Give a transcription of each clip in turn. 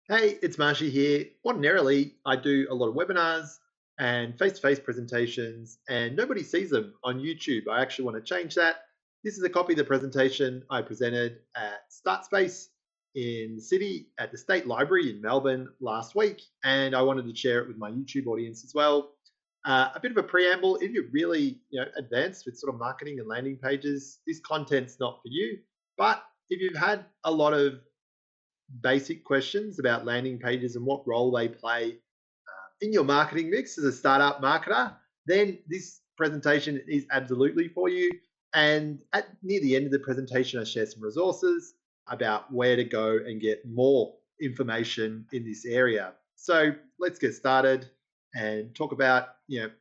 Hey, it's Marshy here. Ordinarily, I do a lot of webinars and face-to-face presentations, and nobody sees them on YouTube. I actually want to change that. This is a copy of the presentation I presented at StartSpace in the city at the State Library in Melbourne last week, and I wanted to share it with my YouTube audience as well. A bit of a preamble: if you're really, advanced with sort of marketing and landing pages, this content's not for you. But if you've had a lot of basic questions about landing pages and what role they play in your marketing mix as a startup marketer, then this presentation is absolutely for you. And near the end of the presentation, I share some resources about where to go and get more information in this area. So let's get started and talk about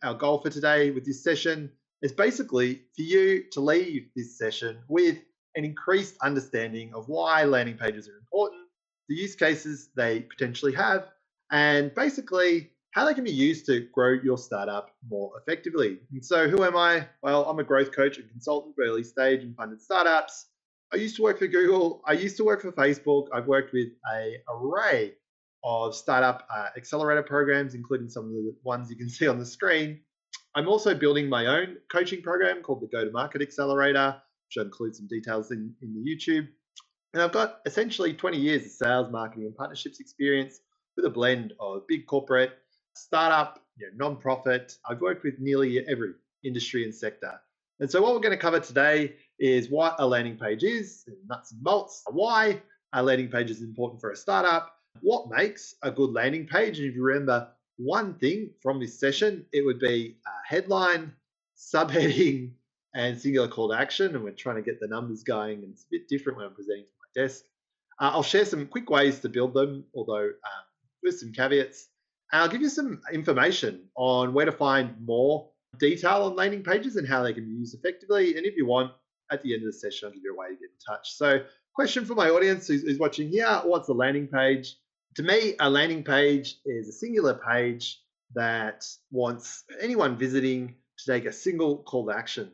our goal for today with this session. Is basically for you to leave this session with an increased understanding of why landing pages are important, the use cases they potentially have, and basically how they can be used to grow your startup more effectively. And so who am I? Well, I'm a growth coach and consultant for early stage and funded startups. I used to work for Google. I used to work for Facebook. I've worked with an array of startup accelerator programs, including some of the ones you can see on the screen. I'm also building my own coaching program called the Go-to-Market Accelerator, which I'll include some details in the YouTube. And I've got essentially 20 years of sales, marketing, and partnerships experience with a blend of big corporate, startup, non-profit. I've worked with nearly every industry and sector. And so what we're going to cover today is what a landing page is, nuts and bolts, why a landing page is important for a startup, what makes a good landing page. And if you remember one thing from this session, it would be a headline, subheading, and singular call to action. And we're trying to get the numbers going, and it's a bit different when I'm presenting to my desk. I'll share some quick ways to build them, although with some caveats. And I'll give you some information on where to find more detail on landing pages and how they can be used effectively. And if you want, at the end of the session, I'll give you a way to get in touch. So, question for my audience who's watching here: what's a landing page? To me, a landing page is a singular page that wants anyone visiting to take a single call to action.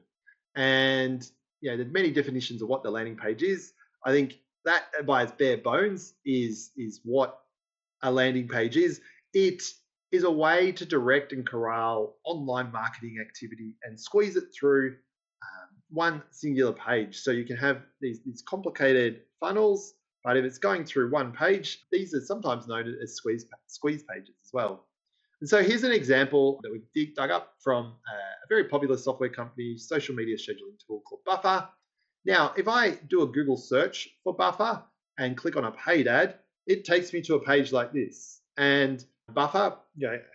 And there's many definitions of what the landing page is. I think that by its bare bones is what a landing page is. It is a way to direct and corral online marketing activity and squeeze it through one singular page. So you can have these complicated funnels, but if it's going through one page, these are sometimes known as squeeze pages as well. And so here's an example that we've dug up from a very popular software company, social media scheduling tool called Buffer. Now, if I do a Google search for Buffer and click on a paid ad, it takes me to a page like this. And Buffer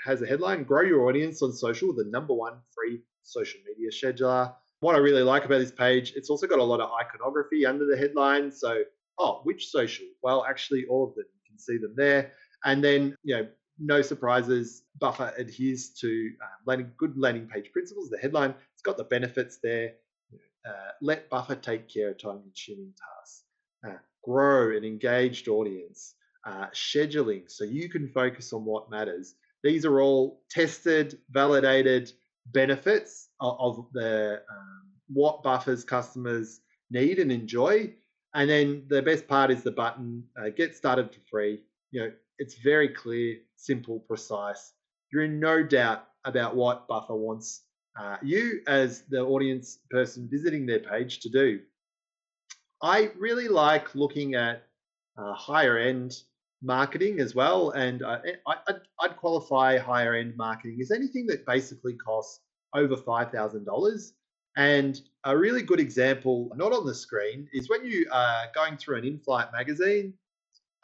has a headline: grow your audience on social, the #1 free social media scheduler. What I really like about this page, it's also got a lot of iconography under the headline. So, which social? Well, actually, all of them. You can see them there. And then, no surprises, Buffer adheres to good landing page principles. The headline, it's got the benefits there. Let Buffer take care of time-consuming tasks. Grow an engaged audience. Scheduling, so you can focus on what matters. These are all tested, validated benefits of the what Buffer's customers need and enjoy. And then the best part is the button, get started for free. It's very clear, simple, precise. You're in no doubt about what Buffer wants you as the audience person visiting their page to do. I really like looking at higher end marketing as well, and I'd qualify higher end marketing as anything that basically costs over $5,000. And a really good example, not on the screen, is when you are going through an in-flight magazine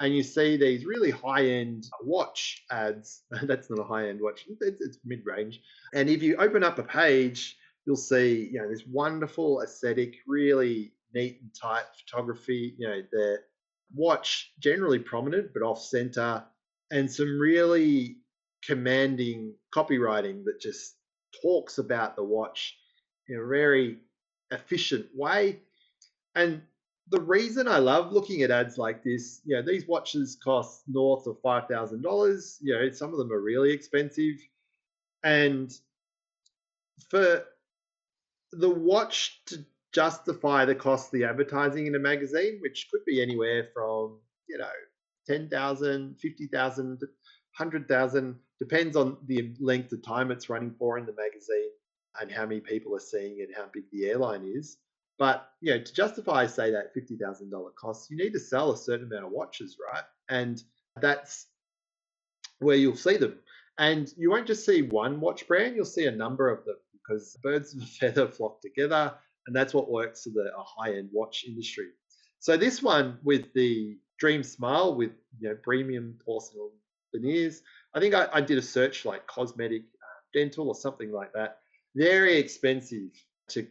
and you see these really high-end watch ads. That's not a high-end watch, it's mid-range. And if you open up a page, you'll see this wonderful aesthetic, really neat and tight photography, the watch generally prominent but off center, and some really commanding copywriting that just talks about the watch in a very efficient way. And the reason I love looking at ads like this, these watches cost north of $5,000. Some of them are really expensive. And for the watch to justify the cost of the advertising in a magazine, which could be anywhere from, 10,000, 50,000, 100,000, depends on the length of time it's running for in the magazine and how many people are seeing it, how big the airline is. But to justify, say, that $50,000 cost, you need to sell a certain amount of watches, right? And that's where you'll see them. And you won't just see one watch brand, you'll see a number of them because birds of a feather flock together. And that's what works for the high-end watch industry. So this one with the Dream Smile with premium porcelain veneers, I think I did a search like cosmetic, dental or something like that. Very expensive to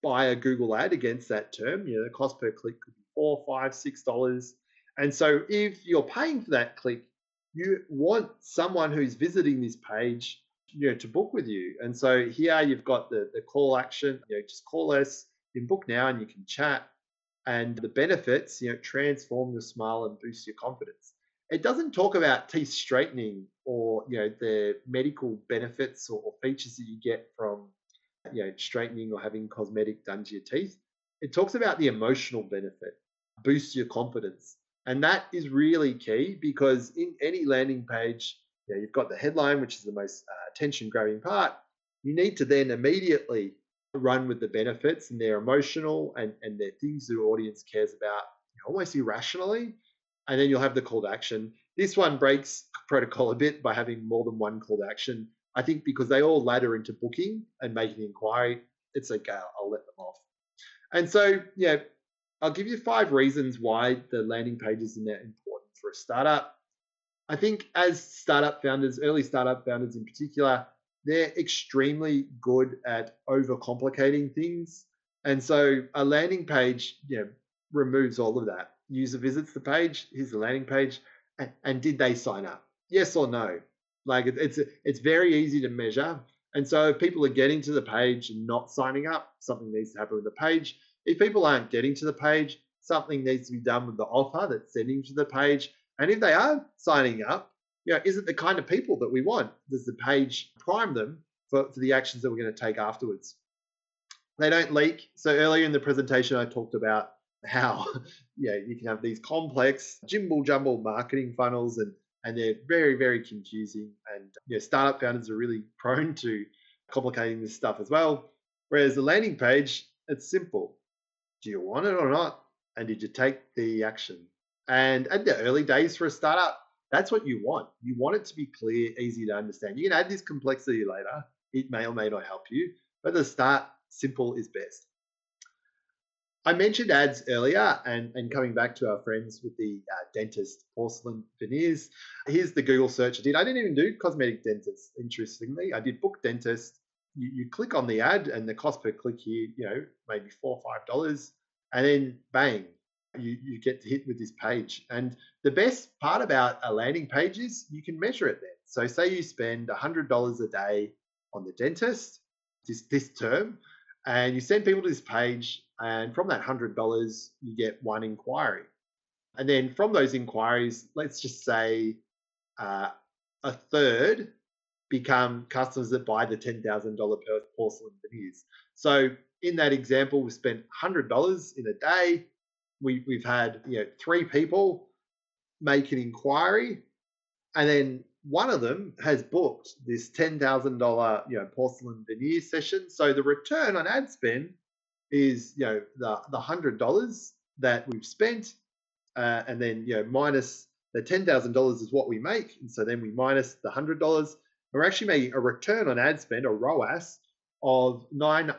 buy a Google ad against that term. The cost per click could be $4, $5, $6. And so if you're paying for that click, you want someone who's visiting this page to book with you. And so here you've got the call action, just call us, you can book now and you can chat. And the benefits, transform your smile and boost your confidence. It doesn't talk about teeth straightening or the medical benefits or features that you get from straightening or having cosmetic done to your teeth. It talks about the emotional benefit, boost your confidence. And that is really key because in any landing page, you've got the headline, which is the most attention-grabbing part. You need to then immediately run with the benefits, and they're emotional and they're things the audience cares about almost irrationally. And then you'll have the call to action. This one breaks protocol a bit by having more than one call to action. I think because they all ladder into booking and making an inquiry, it's okay, I'll let them off. And so, I'll give you 5 reasons why the landing pages are important for a startup. I think as startup founders, early startup founders in particular, they're extremely good at overcomplicating things. And so a landing page, removes all of that. User visits the page, here's the landing page, and did they sign up? Yes or no? Like it's very easy to measure. And so if people are getting to the page and not signing up, something needs to happen with the page. If people aren't getting to the page, something needs to be done with the offer that's sending to the page. And if they are signing up, is it the kind of people that we want? Does the page prime them for the actions that we're going to take afterwards? They don't leak. So earlier in the presentation, I talked about how you can have these complex jimble jumble marketing funnels and they're very, very confusing. And startup founders are really prone to complicating this stuff as well. Whereas the landing page, it's simple. Do you want it or not? And did you take the action? And at the early days for a startup, that's what you want. You want it to be clear, easy to understand. You can add this complexity later. It may or may not help you, but at the start, simple is best. I mentioned ads earlier, and coming back to our friends with the dentist porcelain veneers, here's the Google search I did. I didn't even do cosmetic dentist, interestingly. I did book dentist. You click on the ad, and the cost per click here, maybe $4 or $5, and then bang, you get hit with this page. And the best part about a landing page is you can measure it then. So say you spend $100 a day on the dentist this term, and you send people to this page, and from that $100, you get 1 inquiry. And then from those inquiries, let's just say a third become customers that buy the $10,000 porcelain veneers. So in that example, we spent $100 in a day. We've had 3 people make an inquiry, and then one of them has booked this $10,000 porcelain veneer session. So the return on ad spend is the $100 that we've spent, and then minus the $10,000 is what we make, and so then we minus the $100. We're actually making a return on ad spend, or ROAS, of mess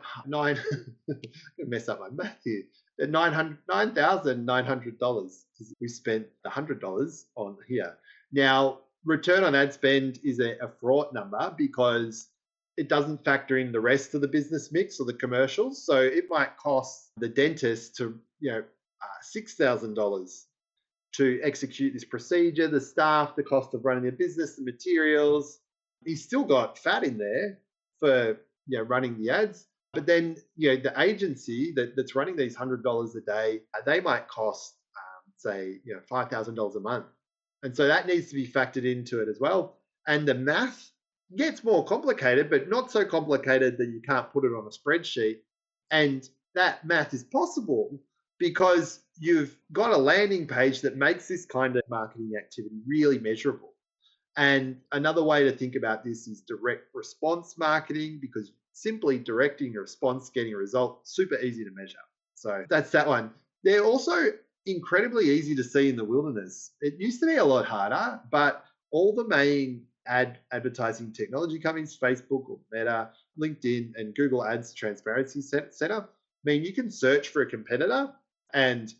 up my math here. $9,900. We spent the $100 on here. Now, return on ad spend is a fraught number because it doesn't factor in the rest of the business mix or the commercials. So it might cost the dentist to $6,000 to execute this procedure, the staff, the cost of running their business, the materials. He's still got fat in there for running the ads. But then, the agency that's running these $100 a day, they might cost, say, $5,000 a month. And so that needs to be factored into it as well. And the math gets more complicated, but not so complicated that you can't put it on a spreadsheet. And that math is possible because you've got a landing page that makes this kind of marketing activity really measurable. And another way to think about this is direct response marketing, because simply directing a response, getting a result, super easy to measure. So that's that one. They're also incredibly easy to see in the wilderness. It used to be a lot harder, but all the main advertising technology companies, Facebook or Meta, LinkedIn, and Google Ads Transparency Center, mean you can search for a competitor and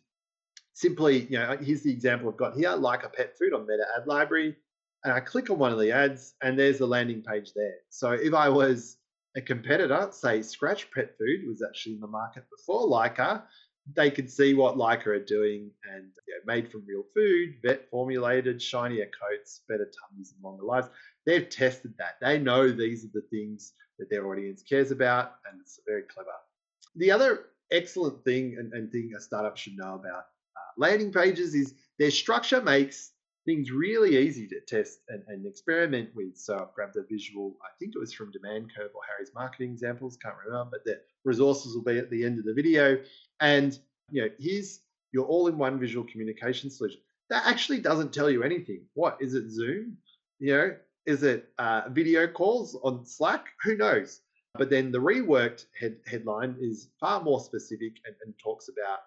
simply, here's the example I've got here, like a pet food on Meta Ad Library, and I click on one of the ads and there's the landing page there. So if I was a competitor, say Scratch Pet Food was actually in the market before Leica, they could see what Leica are doing, and made from real food, vet formulated, shinier coats, better tummies and longer lives. They've tested that. They know these are the things that their audience cares about, and it's very clever. The other excellent thing and thing a startup should know about landing pages is their structure makes things really easy to test and experiment with. So I've grabbed a visual, I think it was from Demand Curve or Harry's marketing examples, can't remember, but the resources will be at the end of the video. And here's your all-in-one visual communication solution. That actually doesn't tell you anything. What is it? Zoom? Is it video calls on Slack? Who knows? But then the reworked headline is far more specific and talks about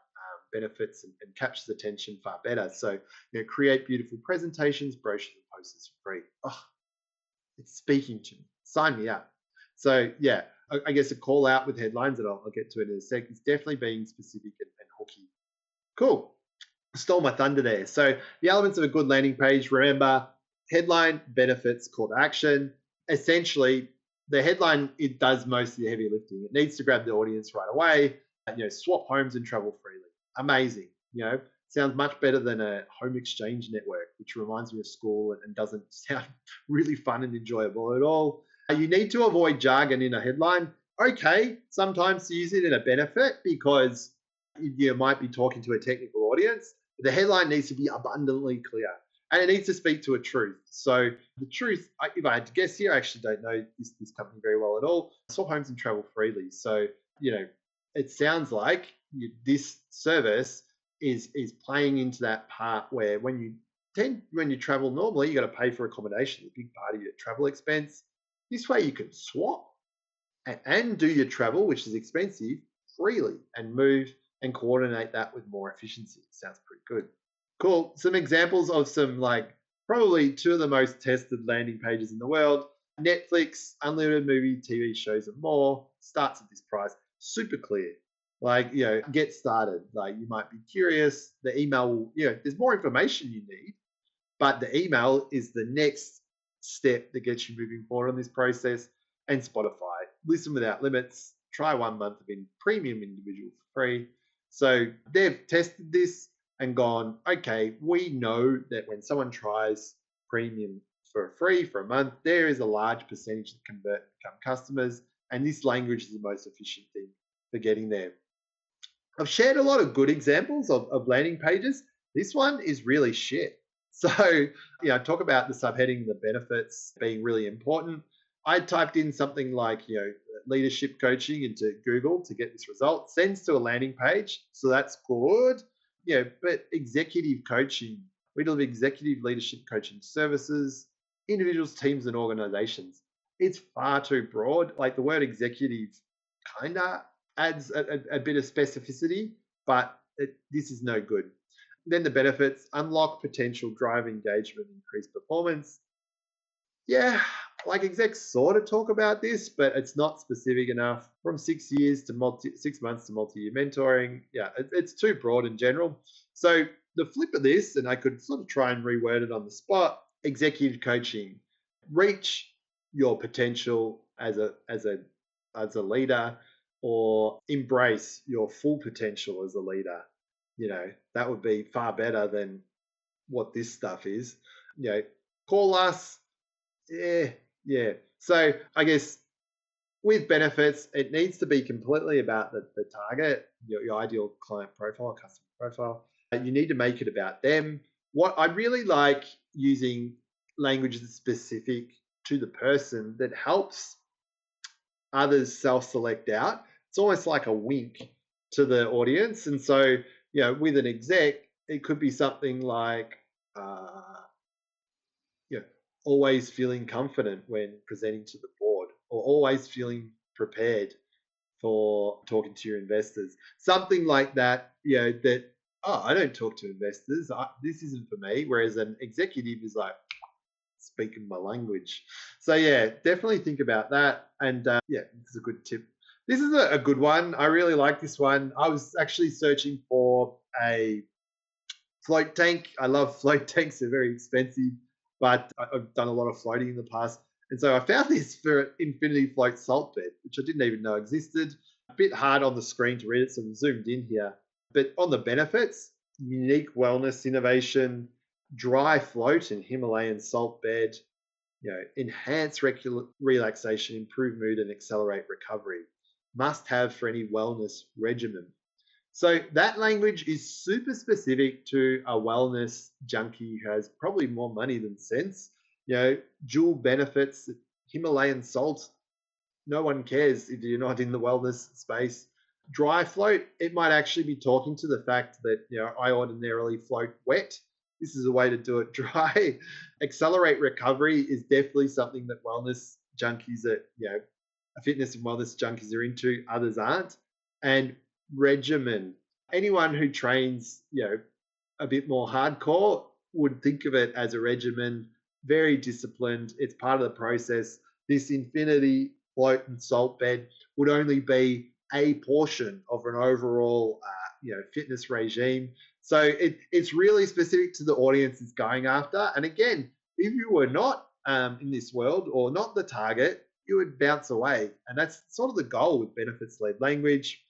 benefits and captures attention far better. So, create beautiful presentations, brochures, and posters for free. Oh, it's speaking to me. Sign me up. So, yeah, I guess a call out with headlines, and I'll get to it in a sec, is definitely being specific and hooky. Cool. Stole my thunder there. So, the elements of a good landing page, remember, headline, benefits, call to action. Essentially, the headline, it does most of the heavy lifting. It needs to grab the audience right away. Swap homes and travel freely. Amazing. Sounds much better than a home exchange network, which reminds me of school and doesn't sound really fun and enjoyable at all. You need to avoid jargon in a headline. Okay, sometimes use it in a benefit because you might be talking to a technical audience. But the headline needs to be abundantly clear and it needs to speak to a truth. So the truth, if I had to guess here, I actually don't know this company very well at all. Swap homes and travel freely. So, it sounds like this service is playing into that part where when you travel normally, you got to pay for accommodation, a big part of your travel expense. This way you can swap and do your travel, which is expensive, freely, and move and coordinate that with more efficiency. Sounds pretty good. Cool. Some examples of some probably two of the most tested landing pages in the world. Netflix, unlimited movie, TV shows and more, starts at this price. Super clear. Get started. You might be curious. The email will, there's more information you need, but the email is the next step that gets you moving forward on this process. And Spotify, listen without limits, try 1 month of premium individual for free. So they've tested this and gone, okay, we know that when someone tries premium for free for a month, there is a large percentage that convert and become customers. And this language is the most efficient thing for getting there. I've shared a lot of good examples of landing pages. This one is really shit. So, talk about the subheading, the benefits being really important. I typed in something like, leadership coaching into Google to get this result, sends to a landing page. So that's good. But executive coaching, we deliver executive leadership coaching services, individuals, teams, and organizations. It's far too broad. The word executive kind of adds a bit of specificity, but this is no good. Then the benefits: unlock potential, drive engagement, increase performance. Yeah, execs sort of talk about this, but it's not specific enough. From 6 years to 6 months to multi-year mentoring. Yeah, it's too broad in general. So the flip of this, and I could sort of try and reword it on the spot: executive coaching, reach your potential as a leader, or embrace your full potential as a leader. That would be far better than what this stuff is. Call us. Yeah. So I guess with benefits, it needs to be completely about the target, your ideal client profile, customer profile. You need to make it about them. What I really like using language that's specific to the person that helps others self-select out. It's almost like a wink to the audience. And so with an exec, it could be something like, uh, you know, always feeling confident when presenting to the board, or always feeling prepared for talking to your investors. Something like that, that, oh, I don't talk to investors. This isn't for me. Whereas an executive is like, speaking my language. So yeah, definitely think about that. And yeah, this is a good tip. This is a good one. I really like this one. I was actually searching for a float tank. I love float tanks. They're very expensive, but I've done a lot of floating in the past. And so I found this for Infinity Float Salt Bed, which I didn't even know existed. A bit hard on the screen to read it, so I'm zoomed in here. But on the benefits, unique wellness innovation, dry float and Himalayan salt bed, enhance relaxation, improve mood, and accelerate recovery. Must have for any wellness regimen. So that language is super specific to a wellness junkie who has probably more money than sense. Dual benefits, Himalayan salt. No one cares if you're not in the wellness space. Dry float, it might actually be talking to the fact that I ordinarily float wet. This is a way to do it dry. Accelerate recovery is definitely something that wellness junkies fitness and wellness junkies are into, others aren't. And regimen. Anyone who trains, a bit more hardcore would think of it as a regimen, very disciplined. It's part of the process. This infinity float and salt bed would only be a portion of an overall, fitness regime. So it's really specific to the audience it's going after. And again, if you were not in this world or not the target, you would bounce away. And that's sort of the goal with benefits-led language.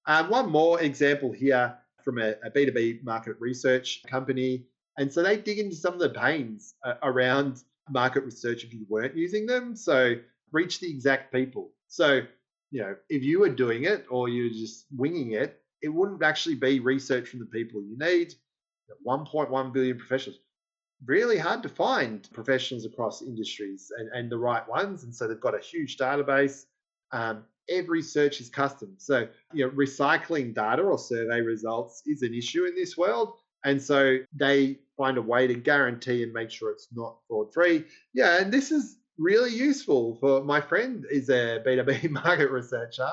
One more example here from a B2B market research company. And so they dig into some of the pains around market research if you weren't using them. So reach the exact people. So, if you were doing it or you're just winging it, it wouldn't actually be research from the people you need. 1.1 billion professionals. Really hard to find professionals across industries and the right ones. And so they've got a huge database. Every search is custom. So, recycling data or survey results is an issue in this world. And so they find a way to guarantee and make sure it's not fraud free. Yeah, and this is really useful for my friend is a B2B market researcher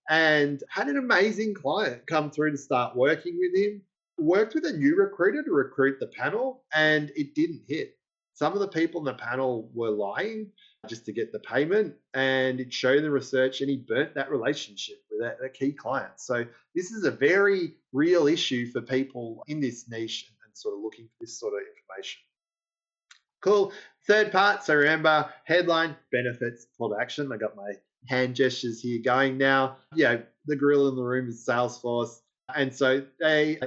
and had an amazing client come through to start working with him. Worked with a new recruiter to recruit the panel, and it didn't hit. Some of the people in the panel were lying just to get the payment, and it showed in the research, and he burnt that relationship with that key client. So this is a very real issue for people in this niche and sort of looking for this sort of information. Cool. Third part. So remember, headline, benefits, call to action. I got my hand gestures here going now. The gorilla in the room is Salesforce. And so they,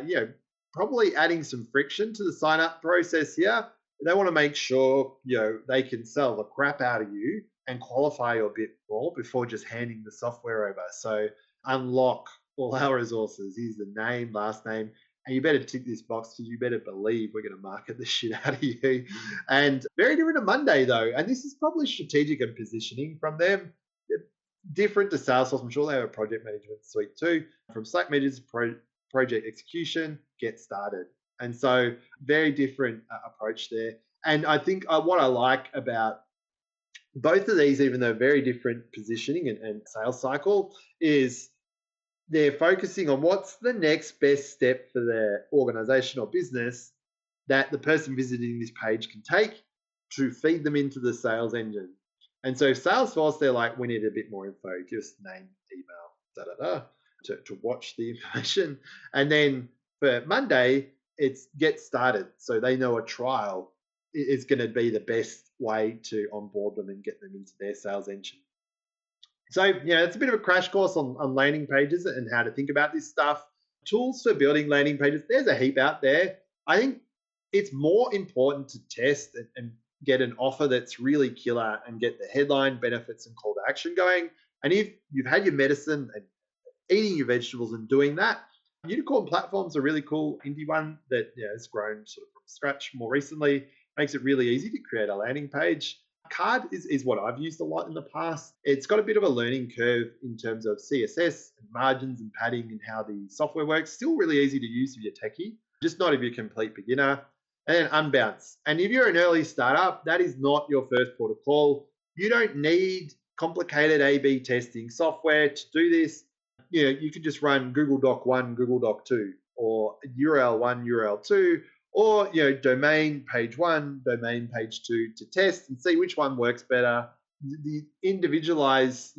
probably adding some friction to the sign up process here. They want to make sure, they can sell the crap out of you and qualify you a bit more before just handing the software over. So unlock all our resources. Here's the name, last name. And you better tick this box because you better believe we're going to market the shit out of you. And very different to Monday, though. And this is probably strategic and positioning from them. Different to Salesforce. I'm sure they have a project management suite too. From Slack messages, project execution, get started. And so very different approach there. And I think what I like about both of these, even though very different positioning and sales cycle, is they're focusing on what's the next best step for their organization or business that the person visiting this page can take to feed them into the sales engine. And so Salesforce, they're like, we need a bit more info, just name, email, to watch the information. And then for Monday, it's get started. So they know a trial is going to be the best way to onboard them and get them into their sales engine. So, it's a bit of a crash course on landing pages and how to think about this stuff. Tools for building landing pages, there's a heap out there. I think it's more important to test and get an offer that's really killer and get the headline, benefits, and call to action going. And if you've had your medicine and eating your vegetables and doing that, Unicorn Platform's a really cool indie one that has grown sort of from scratch more recently. Makes it really easy to create a landing page. Card is what I've used a lot in the past. It's got a bit of a learning curve in terms of CSS and margins and padding and how the software works. Still really easy to use if you're techie, just not if you're a complete beginner. And then Unbounce. And if you're an early startup, that is not your first port of call. You don't need complicated A/B testing software to do this. You could just run Google Doc 1, Google Doc 2, or URL 1, URL 2, or domain page 1, domain page 2 to test and see which one works better. The individualize,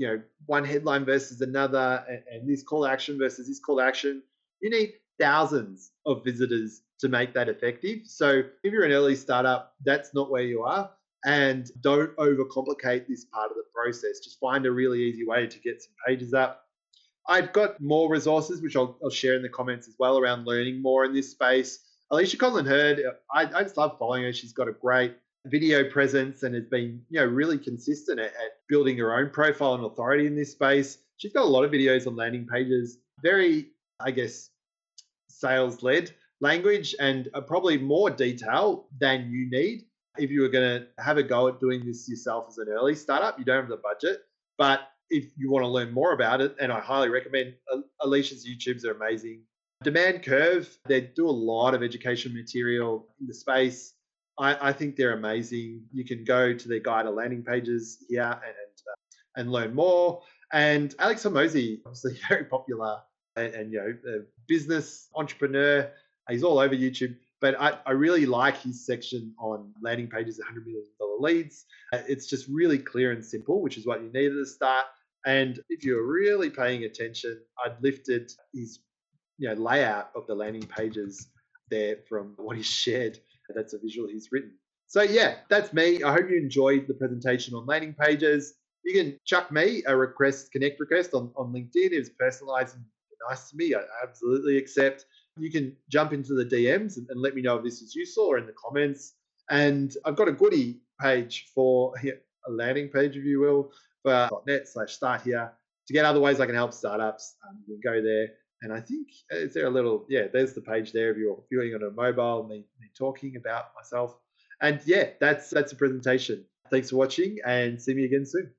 one headline versus another, and this call to action versus this call to action. You need thousands of visitors to make that effective. So if you're an early startup, that's not where you are. And don't overcomplicate this part of the process. Just find a really easy way to get some pages up. I've got more resources, which I'll share in the comments as well, around learning more in this space. Alicia Conlon Hurd, I just love following her. She's got a great video presence and has been really consistent at building her own profile and authority in this space. She's got a lot of videos on landing pages, very, I guess, sales-led language, and probably more detail than you need if you were going to have a go at doing this yourself as an early startup. You don't have the budget, but if you want to learn more about it, and I highly recommend Alicia's YouTubes are amazing. Demand Curve, they do a lot of education material in the space. I think they're amazing. You can go to their guide to landing pages here and learn more. And Alex Hormozi, obviously very popular and a business entrepreneur. He's all over YouTube. But I really like his section on landing pages, $100 million leads. It's just really clear and simple, which is what you need at the start. And if you're really paying attention, I'd lifted his layout of the landing pages there from what he's shared. That's a visual he's written. So yeah, that's me. I hope you enjoyed the presentation on landing pages. You can chuck me a connect request on LinkedIn. It's personalized and nice to me. I absolutely accept. You can jump into the DMs and let me know if this is useful, or in the comments. And I've got a goodie page for a landing page, if you will, for .net/start here to get other ways I can help startups. You can go there. And I think, is there a little, there's the page there if you're viewing on a mobile, me talking about myself. And yeah, that's a presentation. Thanks for watching, and see me again soon.